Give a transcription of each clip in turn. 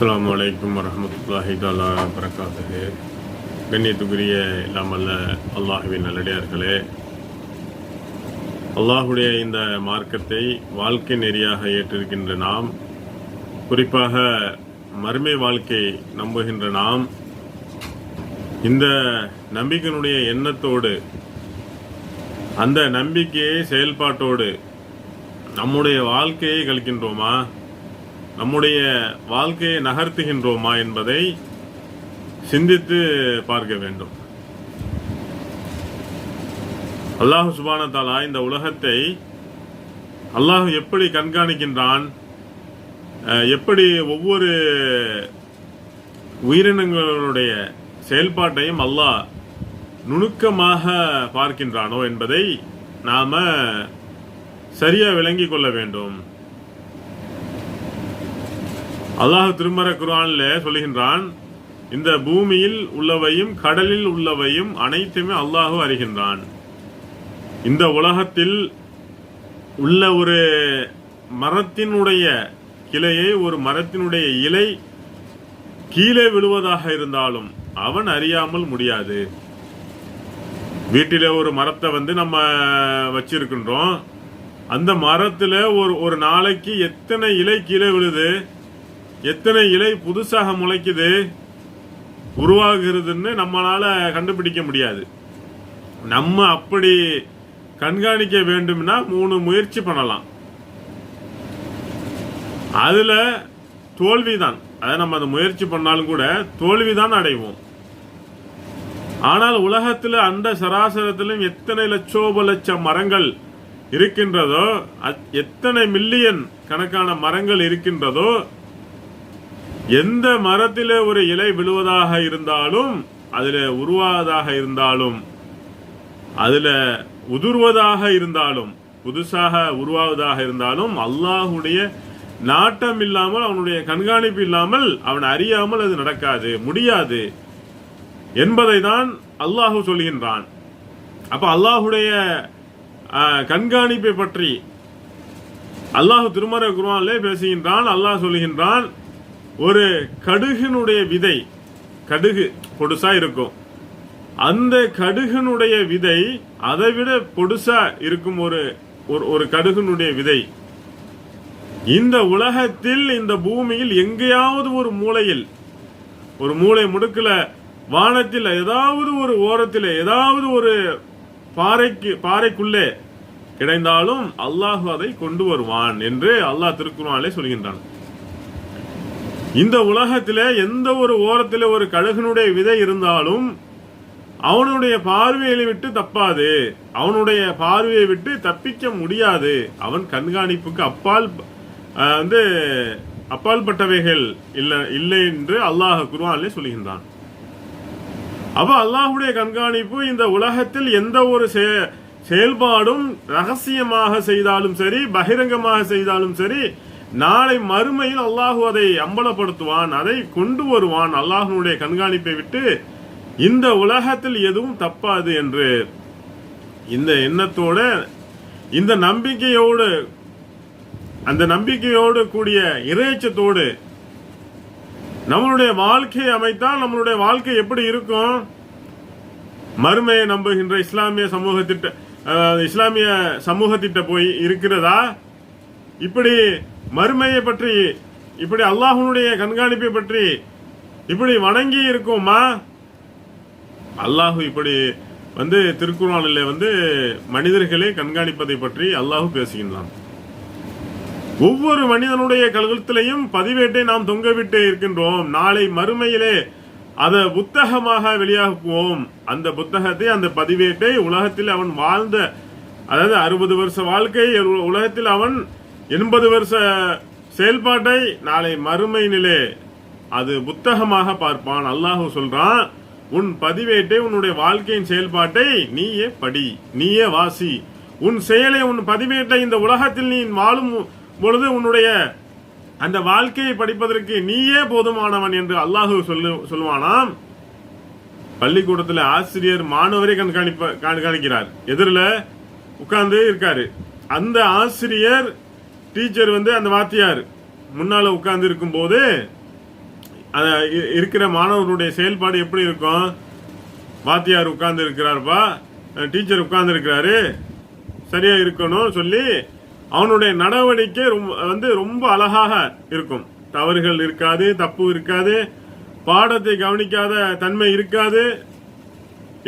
அஸ்ஸலாமு அலைக்கும் வரஹ்மத்துல்லாஹி தஆலா வபரகாத்துஹு. கண்ணியத்துக்குரிய இல்லாமல்ல அல்லாஹுவின் நல்லடியார்களே, அல்லாஹுடைய இந்த மார்க்கத்தை வாழ்க்கை நெறியாக ஏற்றிருக்கின்ற நாம், குறிப்பாக மறுமை வாழ்க்கை நம்புகின்ற நாம், இந்த நம்பிக்கையினுடைய எண்ணத்தோடு, அந்த நம்பிக்கையை செயல்பாட்டோடு நம்முடைய வாழ்க்கையை கழிக்கின்றோமா, நம்முடைய வாழ்க்கையை நகர்த்துகின்றோமா என்பதை சிந்தித்து பார்க்க வேண்டும். அல்லாஹ் சுப்ஹானஹு வ தஆலா இந்த உலகத்தை அல்லாஹ் எப்படி கண்காணிக்கின்றான், எப்படி ஒவ்வொரு உயிரினங்களுடைய செயல்பாட்டையும் அல்லாஹ் நுணுக்கமாக பார்க்கின்றானோ என்பதை நாம சரியா விளங்கிக் கொள்ள வேண்டும். அல்லாஹ் திருமறை குர்ஆன்ல சொல்லுகின்றான், இந்த பூமியில் உள்ளவையும் கடலில் உள்ளவையும் அனைத்துமே அல்லாஹ் அறிகின்றான். இந்த உலகத்தில் உள்ள ஒரு மரத்தினுடைய கிளையை, ஒரு மரத்தினுடைய இலை கீழே விழுவதாக இருந்தாலும் அவன் அறியாமல் முடியாது. வீட்டில ஒரு மரத்தை நம்ம வச்சிருக்கின்றோம். அந்த மரத்துல ஒரு நாளைக்கு எத்தனை இலை கீழே விழுது, எத்தனை இலை புதுசாக முளைக்குது, உருவாகுறதுன்னு நம்மளால கண்டுபிடிக்க முடியாது. நம்ம அப்படி கண்காணிக்க வேண்டும்னா 3 முயற்சி பண்ணலாம். அதுல தோல்விதான். அதை நம்ம அந்த முயற்சி பண்ணாலும் கூட தோல்விதான் அடைவோம். ஆனால் உலகத்துல அந்த சராசரத்திலும் எத்தனை லட்சோப லட்சம் மரங்கள் இருக்கின்றதோ, எத்தனை மில்லியன் கணக்கான மரங்கள் இருக்கின்றதோ, எந்த மரத்திலே ஒரு இலை விழுவதாக இருந்தாலும், அதுல உருவாவதாக இருந்தாலும், அதுல உதிர்வதாக இருந்தாலும், புதுசாக உருவாவதாக இருந்தாலும், அல்லாஹுடைய நாட்டம் இல்லாமல், அவனுடைய கண்காணிப்பு இல்லாமல், அவன் அறியாமல் அது நடக்காது, முடியாது என்பதை தான் அல்லாஹு சொல்கின்றான். அப்ப அல்லாஹுடைய கண்காணிப்பை பற்றி அல்லாஹு திருமறை குர்ஆனிலே பேசுகின்றான். அல்லாஹ் சொல்லுகின்றான், ஒரு கடுகினுடைய விதை, கடுகு பொடுசா இருக்கும், அந்த கடுகினுடைய விதை அதை விட பொடுசா இருக்கும் ஒரு கடுகினுடைய விதை இந்த உலகத்தில், இந்த பூமியில் எங்கேயாவது ஒரு மூலையில், ஒரு மூளை முடுக்கல, வானத்தில் ஏதாவது ஒரு ஓரத்தில், ஏதாவது ஒரு பாறைக்குள்ளே கிடைந்தாலும் அல்லாஹ் அதை கொண்டு வருவான் என்று அல்லாஹ் திருக்குர்ஆனிலே சொல்கின்றான். இந்த உலகத்திலே எந்த ஒரு ஓரத்திலே ஒரு கழுகனுடைய விதை இருந்தாலும் அவனுடைய பார்வையை விட்டு தப்பாது, அவனுடைய பார்வையை விட்டு தப்பிக்க முடியாது. அவன் கண்காணிப்புக்கு அப்பால்பட்டவைகள் இல்லை என்று அல்லாஹ் குர்ஆனிலே சொல்கின்றான். அப்ப அல்லாஹுடைய கண்காணிப்பு இந்த உலகத்தில் எந்த ஒரு செயல்பாடும் ரகசியமாக செய்தாலும் சரி, பகிரங்கமாக செய்தாலும் சரி, நாளை மறுமையில் அல்லாஹு அதை அம்பலப்படுத்துவான், அதை கொண்டு வருவான். அல்லாஹுடைய கண்காணிப்பை விட்டு இந்த உலகத்தில் எதுவும் தப்பாது என்று இந்த எண்ணத்தோட, இந்த நம்பிக்கையோடு, அந்த நம்பிக்கையோடு கூடிய இறைச்சத்தோடு நம்மளுடைய வாழ்க்கையை அமைத்தால் நம்மளுடைய வாழ்க்கை எப்படி இருக்கும்? மறுமையை நம்புகின்ற இஸ்லாமிய சமூகத்திட்ட போய் இருக்கிறதா? இப்படி மறுமையை பற்றி, இப்படி அல்லாஹ்வுடைய கண்காணிப்பை பற்றி இப்படி வணங்கி இருக்குமா? அல்லாஹ் இப்படி திருக்குர்ஆனிலே மனிதர்களை கண்காணிப்பதை பற்றி அல்லாஹ் பேசுகின்றான். ஒவ்வொரு மனிதனுடைய கழுத்திலையும் பதிவேட்டை நாம் தொங்கவிட்டு இருக்கின்றோம். நாளை மறுமையிலே அதை புத்தகமாக வெளியாக்குவோம். அந்த புத்தகத்தை, அந்த பதிவேட்டை உலகத்தில் அவன் வாழ்ந்த, அதாவது 60 வருஷ வாழ்க்கை, உலகத்தில் அவன் 80 வருஷ செயல்பாட்டை நாளை மறுமையிலே அது புத்தகமாக பார்ப்பான். அல்லாஹ் சொல்றான், உன் பதிவேட்டை, உன்னுடைய வாழ்க்கையின் செயல்பாட்டை நீயே படி, நீயே வாசி. உன் செயலை, உன் பதிவேட்டை இந்த உலகத்தில் நீ வாழும் பொழுது உன்னுடைய அந்த வாழ்க்கையை படிப்பதற்கு நீயே போதுமானவன் என்று அல்லாஹ் சொல்லுவானாம். பள்ளிக்கூடத்தில் ஆசிரியர் மாணவரை கண்காணிக்கிறார், எதிரில் உட்கார்ந்து இருக்காரு. அந்த ஆசிரியர், டீச்சர் அந்த வாத்தியார் முன்னால உட்கார்ந்து இருக்கும் போது இருக்கிற மாணவர்களுடைய செயல்பாடு எப்படி இருக்கும்? வாத்தியார் உட்கார்ந்து இருக்கிறாருப்பா, டீச்சர் உட்கார்ந்து இருக்கிறாரு, சரியா இருக்கணும் சொல்லி அவனுடைய நடவடிக்கை ரொம்ப அழகாக இருக்கும். தவறுகள் இருக்காது, தப்பு இருக்காது, பாடத்தை கவனிக்காத தன்மை இருக்காது.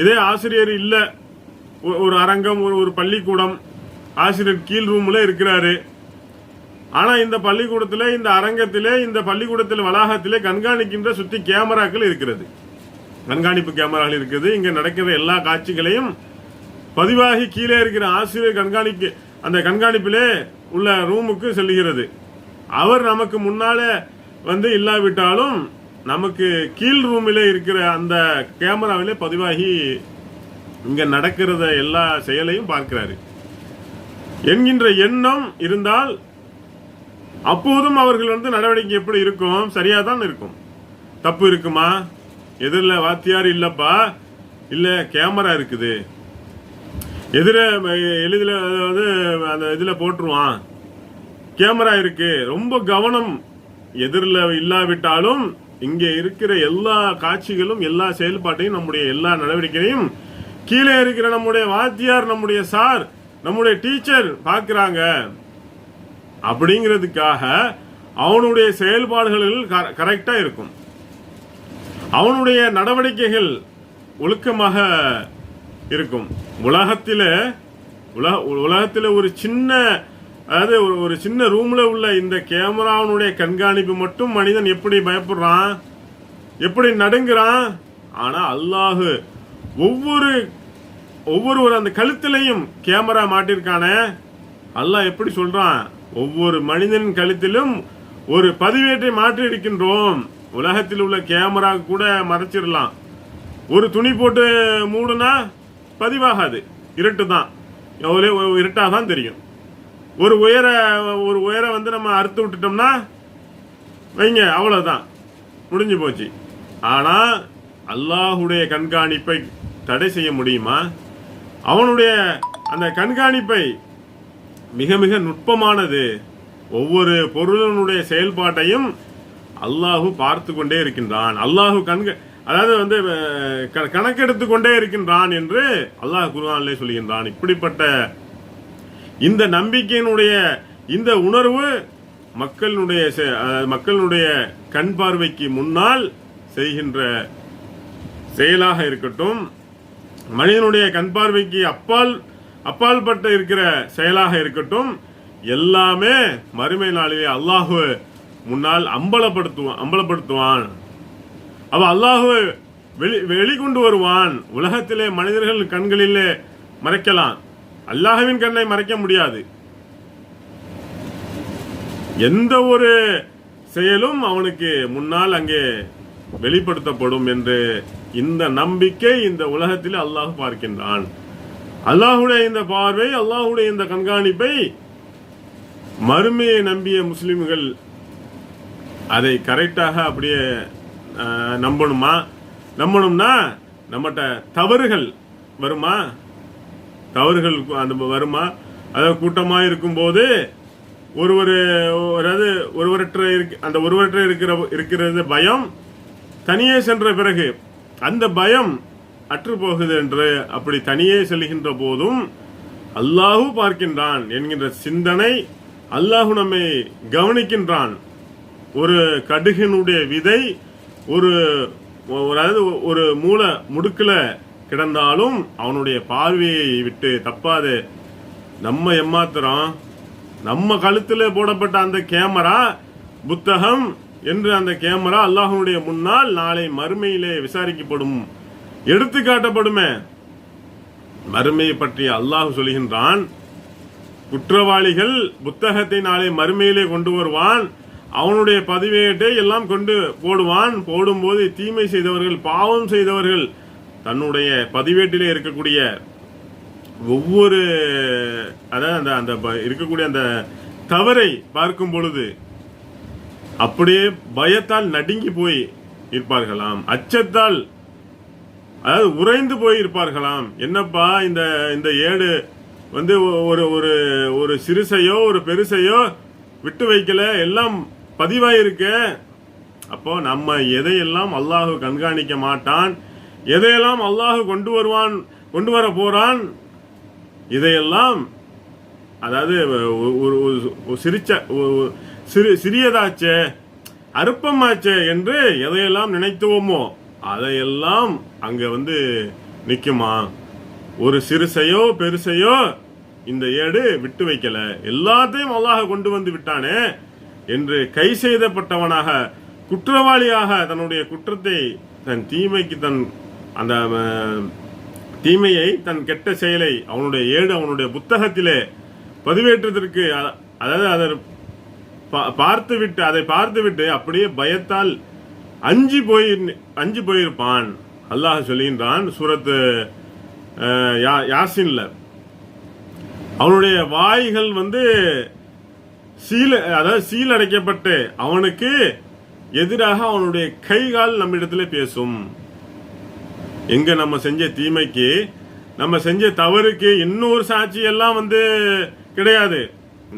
இதே ஆசிரியர் இல்ல, ஒரு அரங்கம், ஒரு பள்ளிக்கூடம், ஆசிரியர் கீழ் ரூம்ல இருக்கிறாரு. ஆனா இந்த பள்ளிக்கூடத்துல, இந்த அரங்கத்திலே, இந்த பள்ளிக்கூடத்தில் வளாகத்திலே கண்காணிக்கின்ற சுத்தி கேமராக்கள் இருக்கிறது, கண்காணிப்பு கேமராக்கள் இருக்குது. இங்க நடக்கிற எல்லா காட்சிகளையும் பதிவாகி கீழே இருக்கிற ஆசிரியர் அந்த கண்காணிப்பிலே உள்ள ரூமுக்கு செல்கிறது. அவர் நமக்கு முன்னாலே இல்லாவிட்டாலும் நமக்கு கீழ் ரூமிலே இருக்கிற அந்த கேமராவிலே பதிவாகி இங்க நடக்கிறத எல்லா செயலையும் பார்க்கிறாரு என்கின்ற எண்ணம் இருந்தால் அப்போதும் அவர்கள் நடவடிக்கை எப்படி இருக்கும்? சரியா தான் இருக்கும். தப்பு இருக்குமா? எதிரில் வாத்தியார் இல்லப்பா, இல்ல கேமரா இருக்குது, எதிர எளிதில் அந்த இதில் போட்டுருவான், கேமரா இருக்கு, ரொம்ப கவனம். எதிரில் இல்லாவிட்டாலும் இங்கே இருக்கிற எல்லா காட்சிகளும், எல்லா செயல்பாட்டையும், நம்முடைய எல்லா நடவடிக்கையும் கீழே இருக்கிற நம்முடைய வாத்தியார், நம்முடைய சார், நம்முடைய டீச்சர் பார்க்கிறாங்க. அப்படிங்கிறதுக்காக அவனுடைய செயல்பாடுகளில் கரெக்டா இருக்கும், அவனுடைய நடவடிக்கைகள் ஒழுக்கமாக இருக்கும். உலகத்தில ஒரு சின்ன, அதாவது ஒரு சின்ன ரூம்ல உள்ள இந்த கேமராவுடைய கண்காணிப்பு மட்டும் மனிதன் எப்படி பயப்படுறான், எப்படி நடுங்குறான். ஆனா அல்லாஹ் ஒவ்வொரு அந்த கழுத்திலையும் கேமரா மாட்டிருக்கானே, அல்லாஹ் எப்படி சொல்றான்? ஒவ்வொரு மனிதனின் கழுத்திலும் ஒரு பதிவேட்டை மாற்றி இருக்கின்றோம். உலகத்தில் உள்ள கேமரா கூட மறைச்சிடலாம், ஒரு துணி போட்டு மூடுனா பதிவாகாது, இருட்டு தான், இருட்டாதான் தெரியும். ஒரு உயர நம்ம அறுத்து விட்டுட்டோம்னா வைங்க, அவ்வளவுதான், முடிஞ்சு போச்சு. ஆனா அல்லாஹுடைய கண்காணிப்பை தடை செய்ய முடியுமா? அவனுடைய அந்த கண்காணிப்பை மிக மிக நுட்பமானது. ஒவ்வொரு பொருளினுடைய செயல்பாட்டையும் அல்லாஹு பார்த்து கொண்டே இருக்கின்றான். அல்லாஹு அதாவது கணக்கெடுத்து கொண்டே இருக்கின்றான் என்று அல்லாஹ் குர்ஆனிலே சொல்கின்றான். இப்படிப்பட்ட இந்த நம்பிக்கையினுடைய இந்த உணர்வு மக்களுடைய கண் பார்வைக்கு முன்னால் செய்கின்ற செயலாக இருக்கட்டும், மனிதனுடைய கண் பார்வைக்கு அப்பால் பட்ட இருக்கிற செயலாக இருக்கட்டும், எல்லாமே மறுமை நாளிலே அல்லாஹு முன்னால் அம்பலப்படுத்துவான். அவ அல்லாஹு வெளிக்கொண்டு வருவான். உலகத்திலே மனிதர்கள் கண்களிலே மறைக்கலாம், அல்லாஹ்வின் கண்ணை மறைக்க முடியாது. எந்த ஒரு செயலும் அவனுக்கு முன்னால் அங்கே வெளிப்படுத்தப்படும் என்று இந்த நம்பிக்கை இந்த உலகத்தில் அல்லாஹ் பார்க்கின்றான். அல்லாஹுடைய இந்த பார்வை, அல்லாஹுடைய இந்த கண்காணிப்பை மறுமையை நம்பிய முஸ்லிம்கள் அதை கரெக்டாக அப்படியே நம்பணும்னா நம்மகிட்ட தவறுகள் வருமா? அதாவது கூட்டமா இருக்கும் போது ஒருவரற்ற இருக்கிறது பயம், தனியே சென்ற பிறகு அந்த பயம் அற்று போகுது என்று அப்படி தனியே செல்கின்ற போதும் அல்லாஹு பார்க்கின்றான் என்கின்ற சிந்தனை, அல்லாஹு நம்மை கவனிக்கின்றான். ஒரு கடுகினுடைய விதை ஒரு மூல முடுக்குல கிடந்தாலும் அவனுடைய பார்வையை விட்டு தப்பாது. நம்ம எம்மாத்திரம் நம்ம கழுத்துல போடப்பட்ட அந்த கேமரா, புத்தகம் என்று அந்த கேமரா அல்லாஹ்வுடைய முன்னால் நாளை மறுமையிலே விசாரிக்கப்படும், எடுத்து காட்டப்படுமே. மறுமையை பற்றி அல்லாஹ் சொல்கின்றான், குற்றவாளிகள் புத்தகத்தை நாளை மறுமையிலே கொண்டு வருவான், அவனுடைய பதிவேட்டை எல்லாம் கொண்டு போடுவான். போடும்போது தீமை செய்தவர்கள், பாவம் செய்தவர்கள் தன்னுடைய பதிவேட்டிலே இருக்கக்கூடிய ஒவ்வொரு அந்த இருக்கக்கூடிய அந்த தவறை பார்க்கும் பொழுது அப்படியே பயத்தால் நடுங்கி போய் இருப்பார்களாம், அச்சத்தால் அதாவது உறைந்து போய் இருப்பார்களாம். என்னப்பா இந்த ஏடு ஒரு சிறுசையோ ஒரு பெருசையோ விட்டு வைக்கல, எல்லாம் பதிவாயிருக்க அப்போ நம்ம எதையெல்லாம் அல்லாஹ் கண்காணிக்க மாட்டான், எதையெல்லாம் அல்லாஹ் கொண்டு வர போறான், இதையெல்லாம் அதாவது சிறியதாச்சே அற்பமாச்சே என்று எதையெல்லாம் நினைத்துவோமோ அதையெல்லாம் அங்க நிக்குமா. ஒரு சிறுசையோ பெருசையோ இந்த ஏடு விட்டு வைக்கல, எல்லாத்தையும் அல்லாஹ் கொண்டு வந்து விட்டானே என்று கை செய்தப்பட்டவனாக, குற்றவாளியாக தன்னுடைய குற்றத்தை, தன் தீமைக்கு, அந்த தீமையை, தன் கெட்ட செயலை அவனுடைய ஏடு, அவனுடைய புத்தகத்திலே பதிவேற்றத்திற்கு, அதாவது அதை பார்த்துவிட்டு அப்படியே பயத்தால் அஞ்சி போயிருப்பான். அல்லாஹ் சொல்கின்றான் சூரத்து யாசின்ல, அவனுடைய வாய்கள் சீலடைக்கப்பட்டு அவனுக்கு எதிராக அவனுடைய கைகால் நம்மிடத்துல பேசும். எங்க நம்ம செஞ்ச தீமைக்கு, நம்ம செஞ்ச தவறுக்கு இன்னொரு சாட்சி எல்லாம் கிடையாது,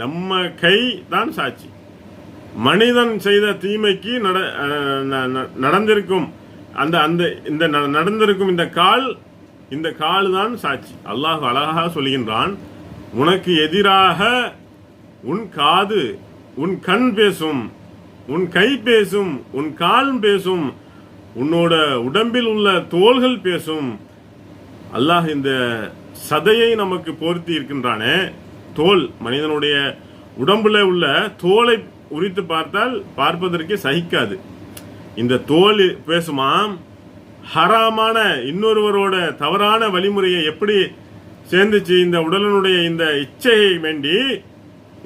நம்ம கை தான் சாட்சி. மனிதன் செய்த தீமைக்கு நடந்திருக்கும் இந்த நடந்திருக்கும் இந்த கால் தான் சாட்சி. அல்லாஹ் அழகாக சொல்கின்றான், உனக்கு எதிராக உன் காது, உன் கண் பேசும், உன் கை பேசும், உன் கால் பேசும், உன்னோட உடம்பில் உள்ள தோள்கள் பேசும். அல்லாஹ் இந்த சதையை நமக்கு போர்த்தி இருக்கின்றானே, தோல், மனிதனுடைய உடம்புல உள்ள தோலை உரித்து பார்ப்பதற்கு சகிக்காது. இந்த தோல் பேசுமாம். ஹராமான இன்னொருவரோட தவறான வழிமுறையை எப்படி சேர்ந்துச்சு இந்த உடலினுடைய இந்த இச்சையை வேண்டி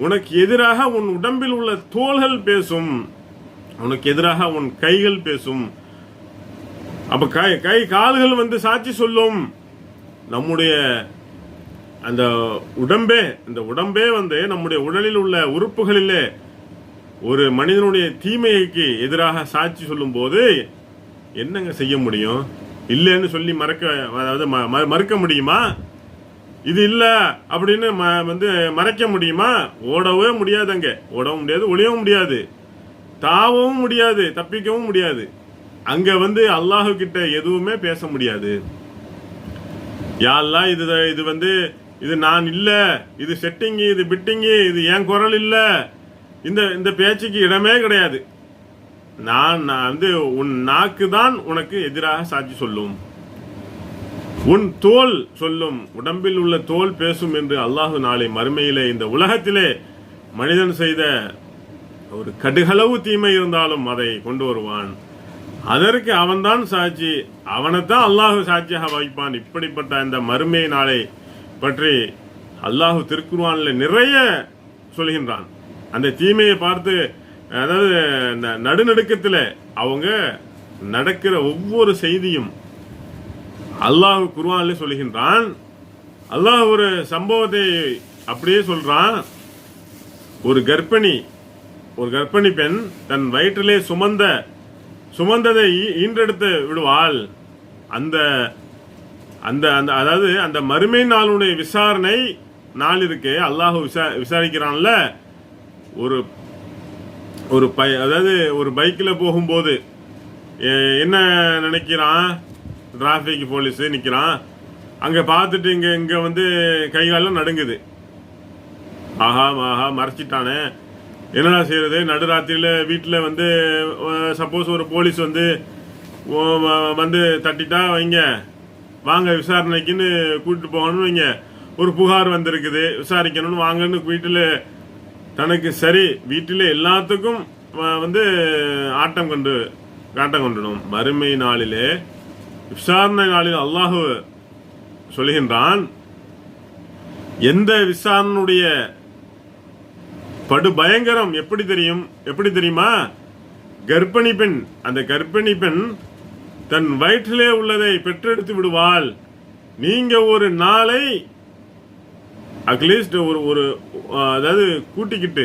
உனக்கு எதிராக உன் உடம்பில் உள்ள தோள்கள் பேசும், உனக்கு எதிராக உன் கைகள் பேசும். அப்ப கை கால்கள் சாட்சி சொல்லும். நம்முடைய அந்த உடம்பே, இந்த உடம்பே நம்முடைய உடலில் உள்ள உறுப்புகளிலே ஒரு மனிதனுடைய தீமைக்கு எதிராக சாட்சி சொல்லும் போது என்னங்க செய்ய முடியும்? இல்லைன்னு சொல்லி மறுக்க முடியுமா? இது இல்ல அப்படின்னு மறைக்க முடியுமா? ஓடவே முடியாதுங்க. ஓடவும் முடியாது, ஒளியவும் முடியாது, தாவவும் முடியாது, தப்பிக்கவும் முடியாது. அங்க அல்லாஹு கிட்ட எதுவுமே பேச முடியாது. யாரெல்லாம் இது நான் இல்ல, இது செட்டிங்கு, இது பிட்டிங்கு, இது என் குரல் இல்ல, இந்த பேச்சுக்கு இடமே கிடையாது. நான் உன் நாக்கு தான் உனக்கு எதிராக சாட்சி சொல்லும், உன் தோல் சொல்லும், உடம்பில் உள்ள தோல் பேசும் என்று அல்லாஹு நாளை மறுமையிலே இந்த உலகத்திலே மனிதன் செய்த ஒரு கடுகளவு தீமை இருந்தாலும் அதை கொண்டு வருவான். அதற்கு அவன்தான் சாட்சி, அவனைத்தான் அல்லாஹு சாட்சியாக வைப்பான். இப்படிப்பட்ட இந்த மறுமை நாளை பற்றி அல்லாஹு திருக்குர்ஆனில் நிறைய சொல்கின்றான். அந்த தீமையை பார்த்து, அதாவது நடுநடுக்கத்தில் அவங்க நடக்கிற ஒவ்வொரு செய்தியும் அல்லாஹ் குர்ஆனிலே சொல்கின்றான். அல்லாஹ் ஒரு சம்பவத்தை அப்படியே சொல்றான். ஒரு கர்ப்பிணி பெண் தன் வயிற்றிலே சுமந்ததை ஈன்றெடுத்து விடுவாள். அந்த அந்த அதாவது அந்த மறுமை நாளுடைய விசாரணை நாள் இருக்கு, அல்லாஹ் விசாரிக்கிறான்ல. அதாவது ஒரு பைக்கில் போகும்போது என்ன நினைக்கிறான், டிராஃபிக் போலீஸ் நிற்கிறான், அங்கே பார்த்துட்டு இங்கே கைகாலம் நடுங்குது. ஆஹா மறைச்சிட்டானே, என்னடா செய்யறது? நடுராத்திரியில் வீட்டில் சப்போஸ் ஒரு போலீஸ் தட்டிட்டா வைங்க, வாங்க விசாரணைக்குன்னு கூட்டிட்டு போகணும்னு வைங்க, ஒரு புகார் வந்திருக்குது விசாரிக்கணும்னு வாங்கன்னு வீட்டில் தனக்கு சரி வீட்டில் எல்லாத்துக்கும் காட்டம் கொண்டுடும். மறுமை நாளிலே விசாரணை நாளில் அல்லாஹ் சொல்கின்றான், எந்த விசாரணையுடைய படு பயங்கரம் எப்படி தெரியுமா? கர்ப்பிணி பெண், அந்த கர்ப்பிணி பெண் தன் வயிற்றிலே உள்ளதை பெற்றெடுத்து விடுவாள். நீங்க ஒரு நாளை அட்லீஸ்ட் ஒரு அதாவது கூட்டிக்கிட்டு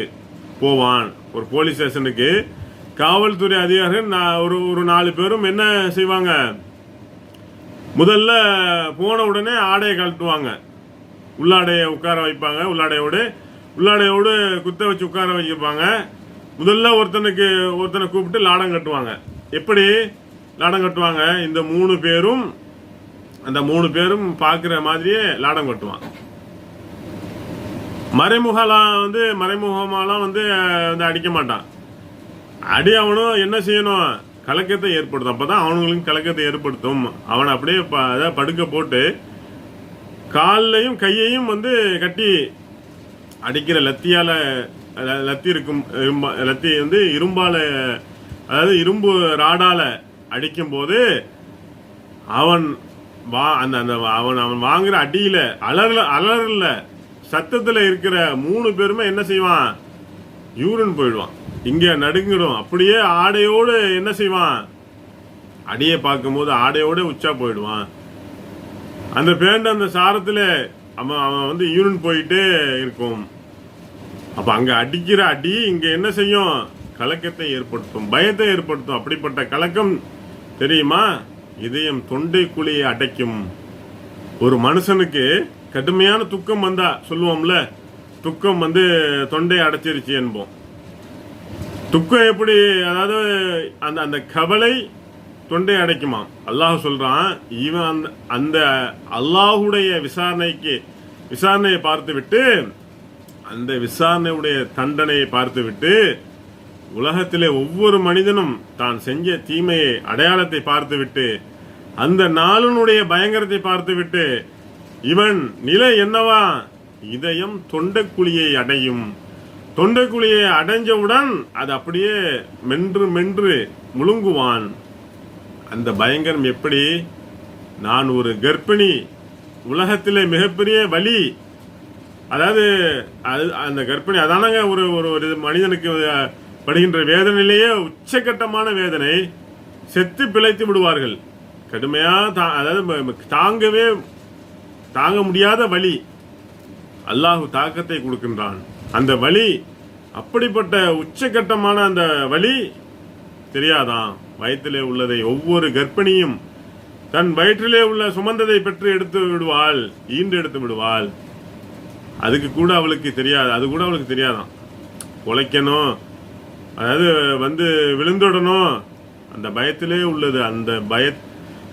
போவான் ஒரு போலீஸ் ஸ்டேஷனுக்கு. காவல்துறை அதிகாரிகள் ஒரு 4 பேரும் என்ன செய்வாங்க, முதல்ல போன உடனே ஆடையை கழட்டுவாங்க, உள்ளாடையை உட்கார வைப்பாங்க, உள்ளாடையோடு குத்த வச்சு உட்கார வச்சிருப்பாங்க. முதல்ல ஒருத்தனை கூப்பிட்டு லாடம் கட்டுவாங்க. எப்படி லாடம் கட்டுவாங்க? இந்த 3 பேரும் அந்த 3 பேரும் பார்க்குற மாதிரியே லாடம் கட்டுவான். மறைமுகமாலாம் வந்து அடிக்க மாட்டான். அவனும் என்ன செய்யணும்? கலக்கத்தை ஏற்படுத்தும். அப்பதான் அவனுங்களுக்கு கலக்கத்தை ஏற்படுத்தும். அவனை அப்படியே படுக்க போட்டு காலையும் கையையும் வந்து கட்டி அடிக்கிற லத்தியால, லத்தி இருக்கும், லத்தி வந்து இரும்பால, அதாவது இரும்பு ராடால அடிக்கும் போது அவன் வாங்குற அடியில அலறல சத்தத்துல இருக்கிற 3 பேருமே என்ன செய்வான்? யூரின் போயிடுவான். இங்க நடுங்கிடும். அப்படியே ஆடையோடு என்ன செய்வான்? அடியை பார்க்கும்போது ஆடையோட உச்சா போயிடுவான். அந்த பேண்ட் அந்த சாரத்துல அவன் வந்து யூரின் போயிட்டே இருக்கும். அப்ப அங்க அடிக்கிற அடி இங்க என்ன செய்யும்? கலக்கத்தை ஏற்படுத்தும், பயத்தை ஏற்படுத்தும். அப்படிப்பட்ட கலக்கம் தெரியுமா? இதயம் தொண்டை குழியை அடைக்கும். ஒரு மனுஷனுக்கு கடுமையான துக்கம் வந்தா சொல்லுவோம்ல, துக்கம் வந்து தொண்டை அடைச்சிருச்சு என்போம். துக்கம் எப்படி? அதாவது அந்த கவலை தொண்டை அடைக்குமா? அல்லாஹ் சொல்றான், இவன் அந்த அல்லாஹுடைய விசாரணையை பார்த்து விட்டு, அந்த விசாரணையுடைய தண்டனையை பார்த்து விட்டு, உலகத்திலே ஒவ்வொரு மனிதனும் தான் செஞ்ச தீமையை அடையாளத்தை பார்த்து விட்டு, அந்த நாளினுடைய பயங்கரத்தை பார்த்து விட்டு, இவன் நிலை என்னவா? இதயம் தொண்டைக்குழியை அடையும். தொண்டைக்குழியை அடைஞ்சவுடன் அது அப்படியே மென்று முழுங்குவான். அந்த பயங்கரம் எப்படி? நான் ஒரு கர்ப்பிணி, உலகத்திலே மிகப்பெரிய வலி. அதாவது அந்த கர்ப்பிணி அதானங்க ஒரு மனிதனுக்கு படுகின்ற வேதனையிலேயே உச்சகட்டமான வேதனை. செத்து பிழைத்து விடுவார்கள். கடுமையா அதாவது தாங்க முடியாத வலி. அல்லாஹ் தாக்கத்தை கொடுக்கின்றான். அந்த வலி அப்படிப்பட்ட உச்சகட்டமான அந்த வலி தெரியாதான்? வயிற்றிலே உள்ளதை ஒவ்வொரு கர்ப்பிணியும் தன் வயிற்றிலே உள்ள சுமந்ததை பெற்று எடுத்து விடுவாள், ஈண்டு எடுத்து விடுவாள். அதுக்கு கூட அவளுக்கு தெரியாது. அது கூட அவளுக்கு தெரியாதான். உழைக்கணும், அதாவது வந்து விழுந்துடணும், அந்த பயத்திலே உள்ளது.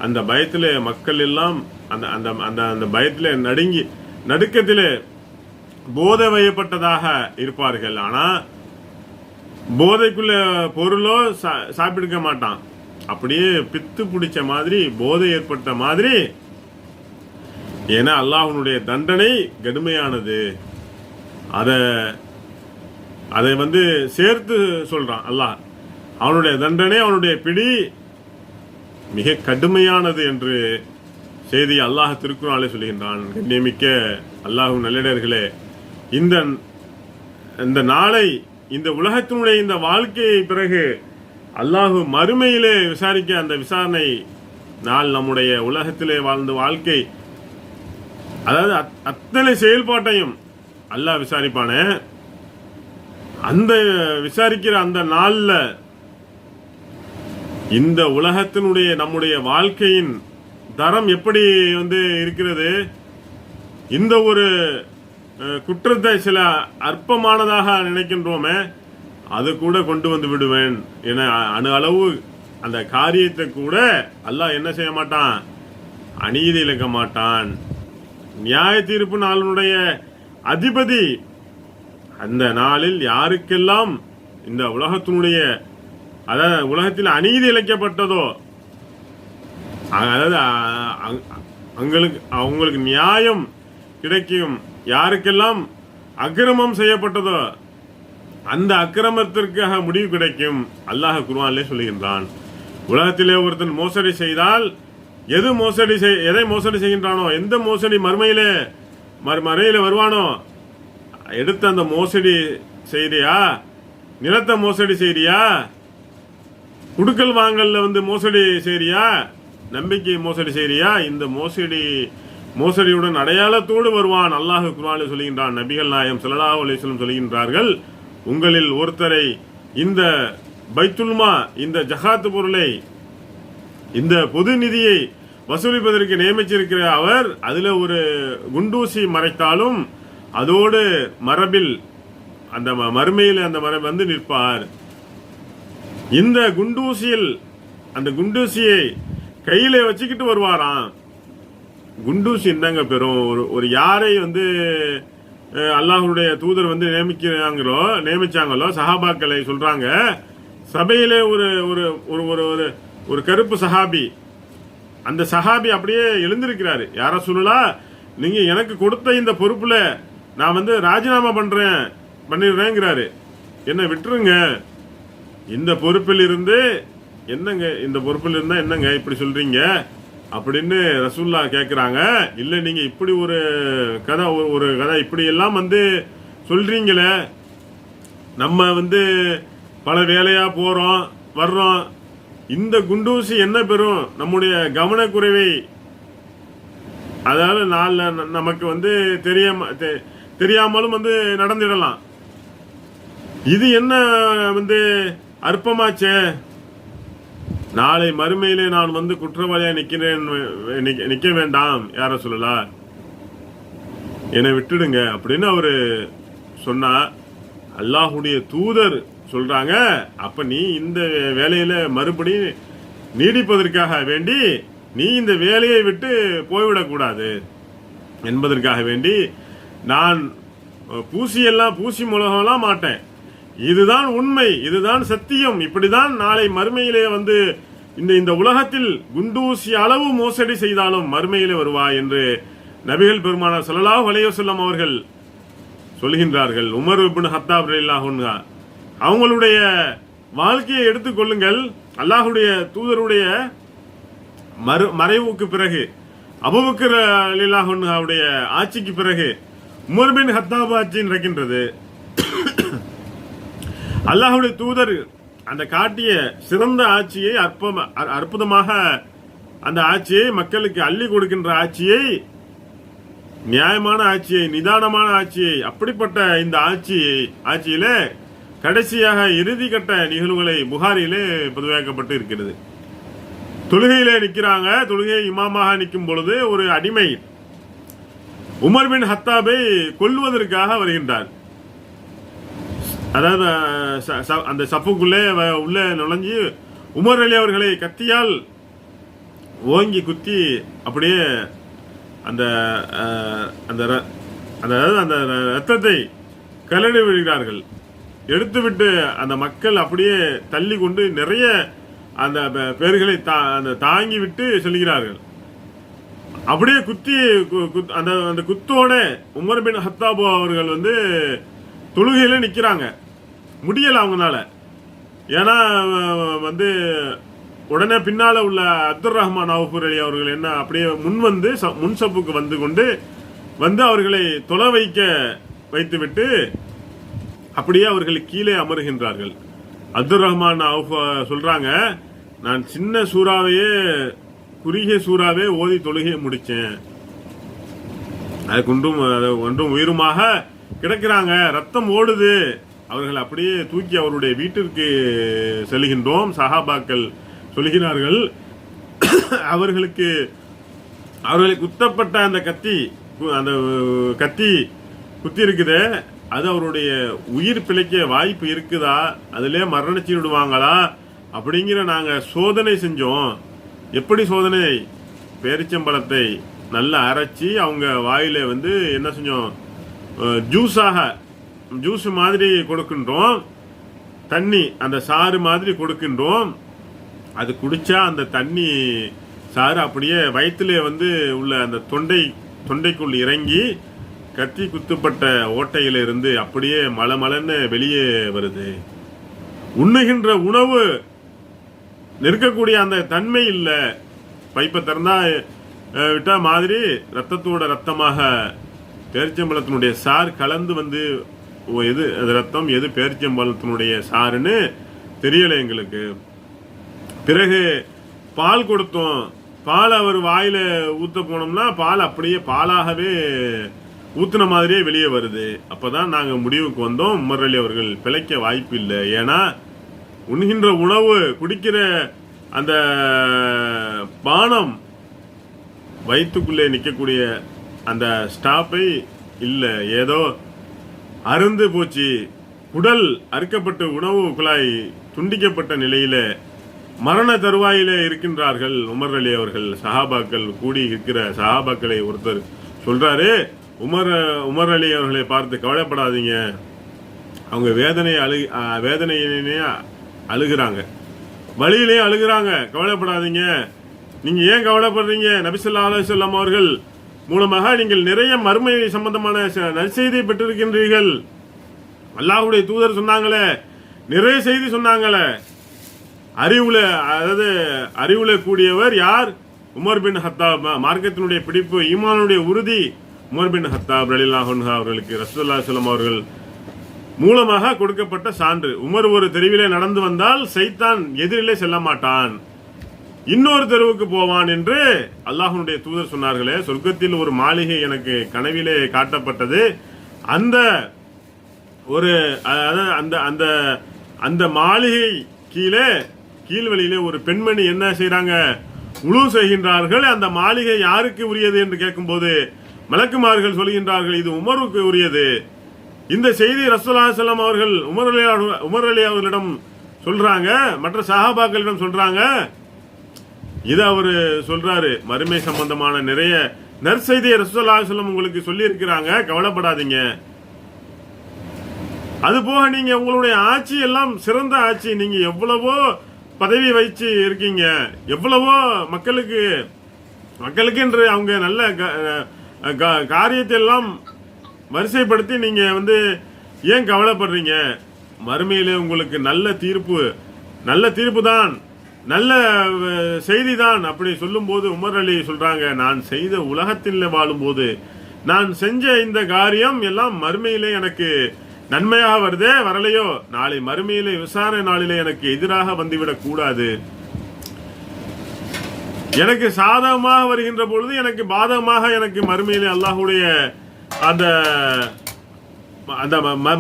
அந்த பயத்திலே மக்கள் எல்லாம் அந்த பயத்திலே நடுக்கத்திலே போதை வயப்பட்டதாக இருப்பார்கள். ஆனா போதைக்குள்ள பொருளோ சாப்பிடுக்க மாட்டான். அப்படியே பித்து பிடிச்ச மாதிரி, போதை ஏற்பட்ட மாதிரி. ஏன்னா அல்லாஹ்வுடைய தண்டனை கடுமையானது. அதை வந்து சேர்த்து சொல்றான் அல்லாஹ். அவனுடைய தண்டனை, அவனுடைய பிடி மிக கடுமையானது என்று செய்தி அல்லாஹ் திருக்குறானிலே சொல்கின்றான். கண்ணியமிக்க அல்லாஹ்வின் நல்லடியார்களே, இந்த நாளை, இந்த உலகத்தினுடைய இந்த வாழ்க்கையை பிறகு அல்லாஹ் மறுமையிலே விசாரிக்க, அந்த விசாரணை நாள் நம்முடைய உலகத்திலே வாழ்ந்த வாழ்க்கை, அதாவது அத்தனை செயல்பாட்டையும் அல்லாஹ் விசாரிப்பானே. அந்த விசாரிக்கிற அந்த நாள்ல இந்த உலகத்தினுடைய நம்முடைய வாழ்க்கையின் தரம் எப்படி வந்து இருக்கிறது? இந்த ஒரு குற்றத்தை சில அற்பமானதாக நினைக்கின்றோமே, அது கூட கொண்டு வந்து விடுவேன் என அணு அளவு அந்த காரியத்தை கூட அல்லாஹ் என்ன செய்ய மாட்டான்? அநீதி இழைக்க மாட்டான். நியாய தீர்ப்பு நாளினுடைய அதிபதி அந்த நாளில் யாருக்கெல்லாம் இந்த உலகத்தினுடைய, அதாவது உலகத்தில் அநீதி இழைக்கப்பட்டதோ, அதாவது அவங்களுக்கு நியாயம் கிடைக்கும், யாருக்கெல்லாம் அக்கிரமம் செய்யப்பட்டதோ அந்த அக்கிரமத்திற்காக முடிவு கிடைக்கும். அல்லாஹ் குர்ஆனிலே சொல்லுகின்றான். உலகத்திலே ஒருத்தன் மோசடி செய்தால், எதை மோசடி செய்கின்றானோ, எந்த மோசடி மறுமையில வருவானோ, எடுத்த அந்த மோசடி செய்றியா, நிலத்தை மோசடி செய்றியா, குடுக்கல் வாங்கல்ல வந்து மோசடி செய்றியா, நம்பிக்கை மோசடி செய்றியா, இந்த மோசடியுடன் அடையாளத்தோடு வருவான். அல்லாஹ் குர்ஆனில் சொல்கின்றான். நபிகள் நாயகம் ஸல்லல்லாஹு அலைஹி வஸல்லம் சொல்கின்றார்கள், உங்களில் ஒருத்தரை இந்த பைத்துல்மா, இந்த ஜகாத்து பொருளை, இந்த பொது நிதியை வசூலிப்பதற்கு நியமிச்சிருக்கிற அவர் அதுல ஒரு குண்டூசி மறைத்தாலும் அதோடு மரபில் அந்த மறுமையில் அந்த மரபு வந்து நிற்பார். இந்த குண்டூசியில் அந்த குண்டூசியை கையில வச்சுக்கிட்டு வருவாராம். குண்டூசி என்னங்க பெறும்? ஒரு யாரை வந்து அல்லாஹ்வுடைய தூதர் வந்து நியமிச்சாங்களோ சஹாபாக்களை சொல்றாங்க. சபையிலே ஒரு ஒரு ஒரு ஒரு ஒரு கருப்பு சஹாபி, அந்த சஹாபி அப்படியே எழுந்திருக்கிறாரு. யார சொல்லலாம், நீங்க எனக்கு கொடுத்த இந்த பொறுப்புல நான் வந்து ராஜினாமா பண்ணிடுறேங்கிறாரு. என்ன விட்டுருங்க, இந்த பொறுப்பில் இருந்து என்னங்க, இந்த பொறுப்பில் இருந்தா என்னங்க இப்படி சொல்றீங்க அப்படின்னு ரசூல்லா கேட்குறாங்க. இல்லை நீங்க இப்படி ஒரு கதை ஒரு கதை இப்படி எல்லாம் வந்து சொல்றீங்களே, நம்ம வந்து பல வேலையா போறோம் வர்றோம், இந்த குண்டூசி என்ன பெறும்? நம்முடைய கவனக்குறைவை, அதாவது நாள நமக்கு வந்து தெரியாமலும் வந்து நடந்துடலாம். இது என்ன வந்து அற்பமாச்சே, நாளை மறுமையிலே நான் வந்து குற்றவாளியா நிக்க வேண்டாம், யார சொல்லலாம், என்னை விட்டுடுங்க அப்படின்னு அவரு சொன்னா. அல்லாஹுடைய தூதர் சொல்றாங்க, அப்ப நீ இந்த வேலையில மறுபடியும் நீடிப்பதற்காக வேண்டி நீ இந்த வேலையை விட்டு போய்விடக்கூடாது என்பதற்காக வேண்டி நான் பூசி முலகலாம் மாட்டேன். இதுதான் உண்மை, இதுதான் சத்தியம், இப்படிதான் நாளை மறுமையிலே வந்து இந்த உலகத்தில் குண்டூசி அளவு மோசடி செய்தாலும் மறுமையிலே வருவாய் என்று நபிகள் பெருமானார் ஸல்லல்லாஹு அலைஹி வஸல்லம் அவர்கள் சொல்கின்றார்கள். உமர் இப்னு ஹத்தாப் ரலியல்லாஹு அன்ஹு அவங்களுடைய வாழ்க்கையை எடுத்துக்கொள்ளுங்கள். அல்லாஹுடைய தூதருடைய மறைவுக்கு பிறகு, அபூபக்கர் ரலியல்லாஹு அன்ஹுவுடைய ஆட்சிக்கு பிறகு உமர் பின் ஹத்தாப் ஆட்சி நடக்கின்றது. அல்லாஹுடைய தூதர் அந்த காட்டிய சிறந்த ஆட்சியை, அற்புதமாக அந்த ஆட்சியை, மக்களுக்கு அள்ளி கொடுக்கின்ற ஆட்சியை, நியாயமான ஆட்சியை, நிதானமான ஆட்சியை, அப்படிப்பட்ட இந்த ஆட்சியில கடைசியாக இறுதி கட்ட நிகழ்வுகளை புகாரியிலே பதிவாக்கப்பட்டு இருக்கிறது. தொழுகையிலே நிற்கிறாங்க. தொழுகை இமாமாக நிற்கும் பொழுது ஒரு அடிமை உமர் பின் ஹத்தாபை கொல்லுவதற்காக வருகின்றார். அதாவது அந்த சப்புக்குள்ளே உள்ள நுழைஞ்சு உமர் அலி அவர்களை கத்தியால் ஓங்கி குத்தி அப்படியே அந்த அந்த ரத்தத்தை கலடி விடுகிறார்கள். எடுத்துவிட்டு அந்த மக்கள் அப்படியே தள்ளி கொண்டு நிறைய அந்த பேர்களை தாங்கி விட்டு செல்கிறார்கள். அப்படியே குத்தி அந்த குத்தோட உமர் பின் ஹத்தாபு அவர்கள் வந்து தொழுகையில நிக்கிறாங்க. முடியல அவங்களால. ஏன்னா வந்து உடனே பின்னால உள்ள அப்துல் ரஹ்மான் அவுஃபர் அலி அவர்கள் என்ன அப்படியே முன் சப்புக்கு வந்து அவர்களை தொலை வைத்துவிட்டு அப்படியே அவர்கள் கீழே அமருகின்றார்கள். அப்துல் ரஹ்மான் அவுஃப் சொல்றாங்க, நான் சின்ன சூறாவையே, குறுகிய சூறாவே ஓதி தொழுகையை முடிச்சேன். அதுக்கு ஒன்றும் உயிருமாக கிடக்கிறாங்க, ரத்தம் ஓடுது. அவர்கள் அப்படியே தூக்கி அவருடைய வீட்டிற்கு செல்கின்றோம். சஹாபாக்கள் சொல்கிறார்கள், அவர்களை குத்தப்பட்ட அந்த கத்தி குத்தி இருக்குது, அது அவருடைய உயிர் பிழைக்க வாய்ப்பு இருக்குதா, அதிலே மரணிச்சு விடுவாங்களா அப்படிங்கிற நாங்க சோதனை செஞ்சோம். எப்படி சோதனை? பேரிச்சம்பழத்தை நல்லா அரைச்சி அவங்க வாயில வந்து என்ன செஞ்சோம், ஜூஸ் மாதிரி கொடுக்கின்றோம். தண்ணி அந்த சாறு மாதிரி கொடுக்கின்றோம். அது குடிச்சா அந்த தண்ணி சாறு அப்படியே வயிற்றிலே வந்து உள்ள அந்த தொண்டைக்குள் இறங்கி கத்தி குத்துப்பட்ட ஓட்டையில இருந்து அப்படியே மலமலன்னு வெளியே வருது. உண்ணுகின்ற உணவு நிற்கக்கூடிய அந்த தன்மை இல்ல. பைப்பை திறந்தா விட்டா மாதிரி ரத்தத்தோட ரத்தமாக பேரிச்சம்பழத்தினுடைய சார் கலந்து வந்து எது அது ரத்தம், எது பேரிச்சம்பழத்தினுடைய சாருன்னு தெரியல எங்களுக்கு. பிறகு பால் கொடுத்தோம். பால் அவர் வாயில ஊத்த போனோம்னா பால் அப்படியே பாலாகவே ஊத்துன மாதிரியே வெளியே வருது. அப்பதான் நாங்க முடிவுக்கு வந்தோம், உமர் அலி அவர்கள் பிழைக்க வாய்ப்பு இல்லை. ஏன்னா உண்கின்ற உணவு, குடிக்கிற அந்த பானம், வயிற்றுக்குள்ளே நிற்கக்கூடிய அந்த ஸ்டாப்பை இல்லை, ஏதோ அருந்து போச்சு. குடல் அறுக்கப்பட்டு உணவு குழாய் துண்டிக்கப்பட்ட நிலையில மரண தருவாயிலே இருக்கின்றார்கள் உமர் அலி அவர்கள். சஹாபாக்கள் கூடி இருக்கிற சஹாபாக்களை ஒருத்தர் சொல்றாரு, உமர் அலி அவர்களை பார்த்து கவலைப்படாதீங்க, அவங்க வேதனையிலே அழுகிறாங்க, வழியிலே அழுகிறாங்க, கவலைப்படாதீங்க. நீங்க ஏன் கவலைப்படுறீங்க? நபி ஸல்லல்லாஹு அலைஹி வஸல்லம் அவர்கள் மூலமாக நீங்கள் நிறைய மறுமை சம்பந்தமான நற்செய்தியை பெற்றிருக்கின்றீர்கள். அல்லாஹ்வுடைய தூதர் சொன்னாங்களே, நிறைய செய்தி சொன்னாங்களே. அறிவுல கூடியவர் யார்? Umar bin Khattab. மார்க்கத்தினுடைய பிடிப்பு, ஈமானுடைய உறுதி உமர் பின் ஹத்தாப் ரலியல்லாஹு அன்ஹு அவர்களுக்கு ரசூலுல்லாஹி ஸல்லல்லாஹு அலைஹி வஸல்லம் அவர்கள் மூலமாக கொடுக்கப்பட்ட சான்று. உமர் ஒரு தெருவிலே நடந்து வந்தால் சைத்தான் எதிரிலே செல்ல மாட்டான், இன்னொரு தெருவுக்கு போவான் என்று அல்லாஹ்வுடைய தூதர் சொன்னார்களே. சொர்க்கத்தில் ஒரு மாளிகை எனக்கு கனவிலே காட்டப்பட்டது. அந்த ஒரு அந்த அந்த மாளிகை கீழ்வழியிலே ஒரு பெண்மணி என்ன செய்யறாங்க? உழு செய்கின்றார்கள். அந்த மாளிகை யாருக்கு உரியது என்று கேட்கும்போது மலக்குமார்கள் சொல்கின்றார்கள், இது உமருக்கு உரியது. இந்த செய்தி ரசூலுல்லாஹி ஸல்லல்லாஹு அலைஹி வஸல்லம் அவர்கள் உமர் அலி அவர்களிடம் சொல்றாங்க, மற்ற சஹாபாக்களிடம் சொல்றாங்க. இது அவரு சொல்றாரு, மறுமை சம்பந்தமான நிறைய நற்செய்தியை ரசூலுல்லாஹி ஸல்லல்லாஹு அலைஹி வஸல்லம் உங்களுக்கு சொல்லி இருக்கிறாங்க, கவலைப்படாதீங்க. அது போக நீங்க உங்களுடைய ஆட்சி எல்லாம் சிறந்த ஆட்சி, நீங்க எவ்வளவோ பதவி வச்சு இருக்கீங்க, எவ்வளவோ மக்களுக்கு என்று அவங்க நல்ல காரியத்தை எல்லாம் வரிசைப்படுத்தி நீங்க ஏன் கவலைப்படுறீங்க? மறுமையிலே உங்களுக்கு நல்ல தீர்ப்பு தான், நல்ல செய்தி தான். அப்படி சொல்லும் போது உமர் அலி சொல்றாங்க, நான் செய்த உலகத்தில் வாழும்போது நான் செஞ்ச இந்த காரியம் எல்லாம் மறுமையிலே எனக்கு நன்மையாக வருதே, வரலையோ, நாளை மறுமையிலே விசாரணை நாளிலே எனக்கு எதிராக வந்துவிடக் கூடாது. எனக்கு சாதகமாக வருகின்ற பொழுது எனக்கு பாதகமாக எனக்கு மறுமையிலே அல்லாஹ்வுடைய அந்த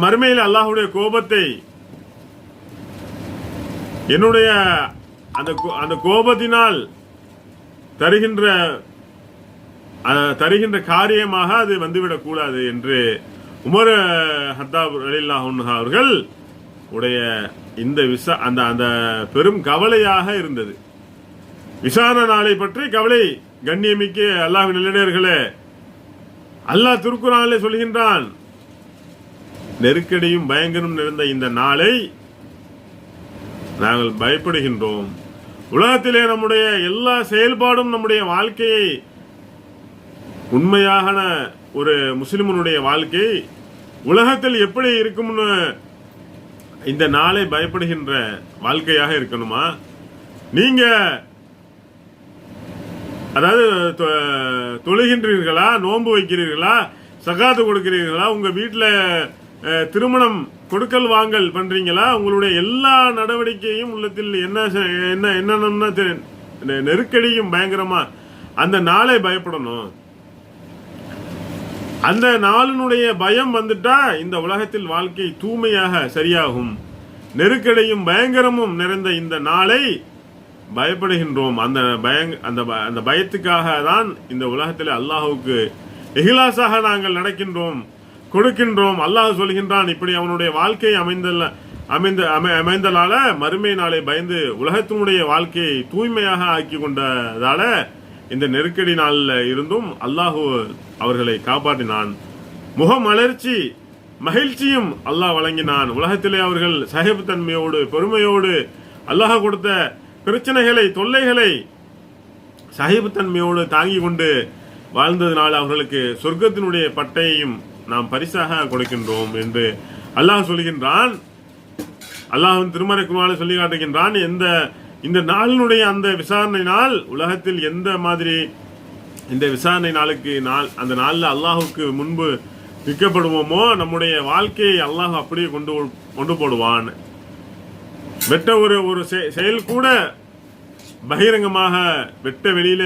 மறுமையிலே அல்லாஹ்வுடைய கோபத்தை, என்னுடைய அந்த கோபத்தினால் தருகின்ற காரியமாக அது வந்துவிடக் கூடாது என்று உமர் ஹத்தாப் ரலியல்லாஹு அன்ஹு அவர்கள் உடைய இந்த அந்த பெரும் கவலையாக இருந்தது. விசாரணை நாளை பற்றி கவலை. கண்ணியமிக்க அல்லாஹ்வின் நல்லடியார்களே, அல்லாஹ் திருக்குர்ஆனிலே சொல்கின்றான், நெருக்கடியும் பயங்கரம் நிறைந்த இந்த நாளை நாங்கள் பயப்படுகின்றோம். உலகத்திலே நம்முடைய எல்லா செயல்பாடும் நம்முடைய வாழ்க்கையை, உண்மையான ஒரு முஸ்லிமனுடைய வாழ்க்கை உலகத்தில் எப்படி இருக்கும்னு இந்த நாளை பயப்படுகின்ற வாழ்க்கையாக இருக்கணுமா? நீங்க அதாவது தொழுகின்றீர்களா, நோன்பு வைக்கிறீர்களா, சகாத்து கொடுக்கிறீர்களா, உங்க வீட்டுல திருமணம் கொடுக்கல் வாங்கல் பண்றீங்களா, உங்களுடைய எல்லா நடவடிக்கையும் உள்ளத்தில் என்னென்ன நெருக்கடியும் பயங்கரமா அந்த நாளை பயப்படணும். அந்த நாளினுடைய பயம் வந்துட்டா இந்த உலகத்தில் வாழ்க்கை தூய்மையாக சரியாகும். நெருக்கடியும் பயங்கரமும் நிறைந்த இந்த நாளை பயப்படுகின்றோம். அந்த பயத்துக்காக தான் இந்த உலகத்தில் அல்லாஹுக்கு இஹ்லாஸாக நாங்கள் நடக்கின்றோம், கொடுக்கின்றோம். அல்லாஹ் சொல்கின்றான், இப்படி அவனுடைய வாழ்க்கை அமைந்தலால மறுமை நாளை பயந்து உலகத்தினுடைய வாழ்க்கையை தூய்மையாக ஆக்கி கொண்டதால இந்த நெருக்கடி நாளில் இருந்தும் அல்லாஹு அவர்களை காப்பாற்றினான். முகமலர்ச்சி மகிழ்ச்சியும் அல்லாஹ் வழங்கினான். உலகத்திலே அவர்கள் சகிப்புத்தன்மையோடு பெருமையோடு அல்லாஹ் கொடுத்த பிரச்சனைகளை, தொல்லைகளை சகிப்புத்தன்மையோடு தாங்கி கொண்டு வாழ்ந்ததனால் அவர்களுக்கு சொர்க்கத்தினுடைய பட்டையையும் நாம் பரிசாக கொடுக்கின்றோம் என்று அல்லாஹ் சொல்கின்றான். அல்லாஹ்வின் திருமறை குர்ஆனில் சொல்லி காட்டுகின்றான், இந்த நாளினுடைய அந்த விசாரணை நாள் உலகத்தில் எந்த மாதிரி இந்த விசாரணை அந்த நாளில் அல்லாஹுக்கு முன்பு விற்கப்படுவோமோ நம்முடைய வாழ்க்கையை அல்லாஹ் அப்படியே கொண்டு போடுவான். வெட்ட ஒரு செயல் கூட பகிரங்கமாக வெட்ட வெளியில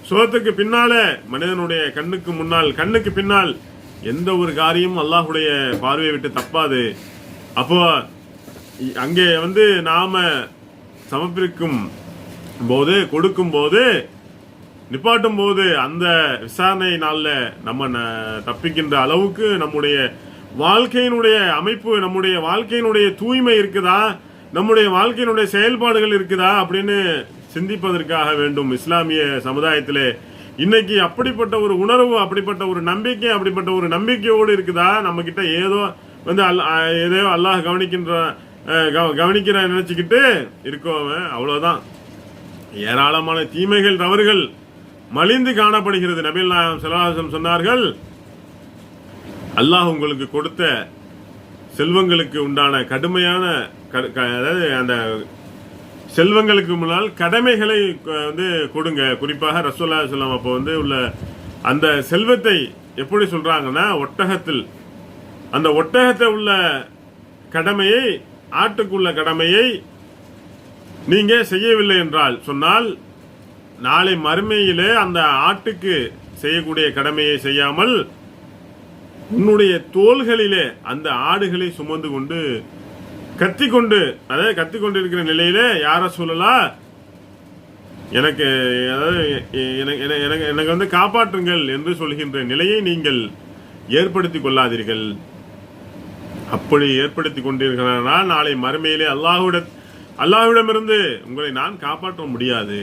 சோத்துக்கு பின்னால மனிதனுடைய கண்ணுக்கு பின்னால் எந்த ஒரு காரியமும் அல்லாஹுடைய பார்வையை விட்டு தப்பாது. அப்போ அங்கே நாம சமர்ப்பிக்கும் போது, கொடுக்கும் போது, நிப்பாட்டும் போது அந்த விசாரணை நாள்ல நம்ம தப்பிக்கின்ற அளவுக்கு நம்முடைய வாழ்க்கையினுடைய அமைப்பு, நம்முடைய வாழ்க்கையினுடைய தூய்மை இருக்குதா, நம்முடைய வாழ்க்கையினுடைய செயல்பாடுகள் இருக்குதா அப்படின்னு சிந்திப்பதற்காக வேண்டும். இஸ்லாமிய சமுதாயத்திலே இன்னைக்கு அப்படிப்பட்ட ஒரு உணர்வு, அப்படிப்பட்ட ஒரு நம்பிக்கை, அப்படிப்பட்ட ஒரு நம்பிக்கையோடு இருக்குதா? நம்ம கிட்ட ஏதோ வந்து ஏதோ அல்லாஹ் கவனிக்கிற நினைச்சுக்கிட்டு இருக்கோம், அவ்வளவுதான். ஏராளமான தீமைகள், தவறுகள் மலிந்து காணப்படுகிறது. நபிகள் நாயகம் ஸல்லல்லாஹு அலைஹி வஸல்லம் சொன்னார்கள், அல்லாஹ் உங்களுக்கு கொடுத்த செல்வங்களுக்கு உண்டான கடுமையான, அதாவது அந்த செல்வங்களுக்கு முன்னால் கடமைகளை வந்து கொடுங்க. குறிப்பாக ரசூலுல்லாஹி ஸல்லல்லாஹு அலைஹி வஸல்லம் அப்போ வந்து உள்ள அந்த செல்வத்தை எப்படி சொல்றாங்கன்னா, ஒட்டகத்தில், அந்த ஒட்டகத்தை உள்ள கடமையை, ஆட்டுக்குள்ள கடமையை நீங்க செய்யவில்லை என்றால் சொன்னால், நாளை மறுமையிலே அந்த ஆட்டுக்கு செய்யக்கூடிய கடமையை செய்யாமல் உன்னுடைய தோள்களிலே அந்த ஆடுகளை சுமந்து கொண்டு கத்திக்கொண்டு, அதாவது கத்திக்கொண்டு இருக்கிற நிலையிலே, யார சொல்லலாம், எனக்கு அதாவது எனக்கு வந்து காப்பாற்றுங்கள் என்று சொல்கின்ற நிலையை நீங்கள் ஏற்படுத்திக் கொள்ளாதீர்கள். அப்படி ஏற்படுத்தி கொண்டிருக்கிறார்கள், நாளை மறுமையிலே அல்லாஹ்விடமிருந்து உங்களை நான் காப்பாற்ற முடியாது.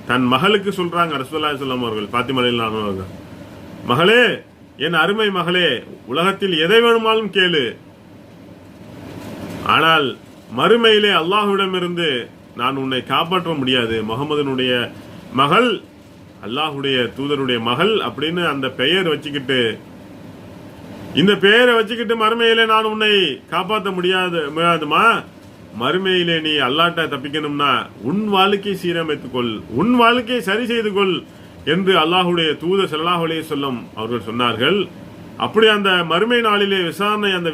தன் மகளுக்கு சொல்றாங்க ரசூலுல்லாஹி ஸல்லல்லாஹு அலைஹி வஸல்லம் அவர்கள், பாத்திமா ரலியல்லாஹு அன்ஹா அவர்கள், மகளே, என் அருமை மகளே, உலகத்தில் எதை வேணுமாலும் கேளு, ஆனால் மறுமையிலே அல்லாஹ்விடமிருந்து நான் உன்னை காப்பாற்ற முடியாது. முகமதுனுடைய மகள், அல்லாஹுடைய தூதருடைய மகள் அப்படின்னு அந்த பெயர் வச்சுக்கிட்டு, இந்த பெயரை வச்சுக்கிட்டு மறுமையிலே நான் உன்னை காப்பாற்ற முடியாதுமா. மறுமையிலே நீ அல்லாட்ட தப்பிக்கணும்னா உன் வாழ்க்கையை சீரமைத்துக்கொள், உன் வாழ்க்கையை சரி செய்து கொள் என்று அல்லாஹுடைய தூதர் ஸல்லல்லாஹு அலைஹி வஸல்லம் அவர்கள் சொன்னார்கள். அப்படி அந்த மறுமை நாளிலே விசாரணை, அந்த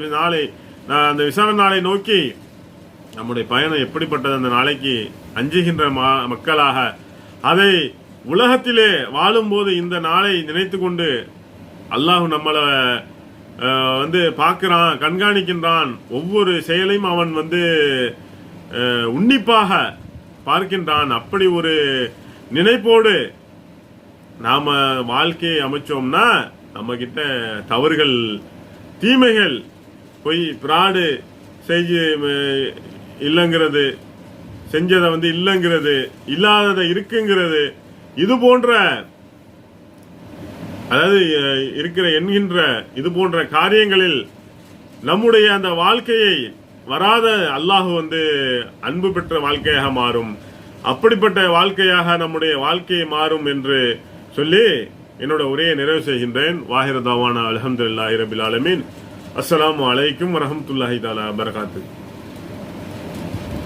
விசாரணை நாளை நோக்கி நம்முடைய பயணம் எப்படிப்பட்டது, அந்த நாளைக்கு அஞ்சுகின்ற மக்களாக, அதை உலகத்திலே வாழும்போது இந்த நாளை நினைத்து கொண்டு அல்லாஹ் நம்மளை வந்து பார்க்கிறான், கண்காணிக்கின்றான், ஒவ்வொரு செயலையும் அவன் வந்து உன்னிப்பாக பார்க்கின்றான். அப்படி ஒரு நினைப்போடு நாம வாழ்க்கையை அமைச்சோம்னா நம்ம கிட்ட தவறுகள், தீமைகள், பொய், பிராடு செஞ்சு இல்லைங்கிறது, செஞ்சதை வந்து இல்லைங்கிறது, இல்லாததை இருக்குங்கிறது, இது போன்ற, அதாவது இருக்கிற என்கின்ற இது போன்ற காரியங்களில் நம்முடைய அந்த வாழ்க்கையை வராத அல்லாஹ் வந்து அன்பு பெற்ற வாழ்க்கையாக மாறும். அப்படிப்பட்ட வாழ்க்கையாக நம்முடைய வாழ்க்கை மாறும் என்று சொல்லி என்னோட உரையை நிறைவு செய்கின்றேன். வாஹிர தாவானா அல்ஹம்துலில்லாஹி ரபில் ஆலமீன். அஸ்ஸலாமு அலைக்கும் வரஹ்மத்துல்லாஹி தஆலா வபரகாத்துஹு.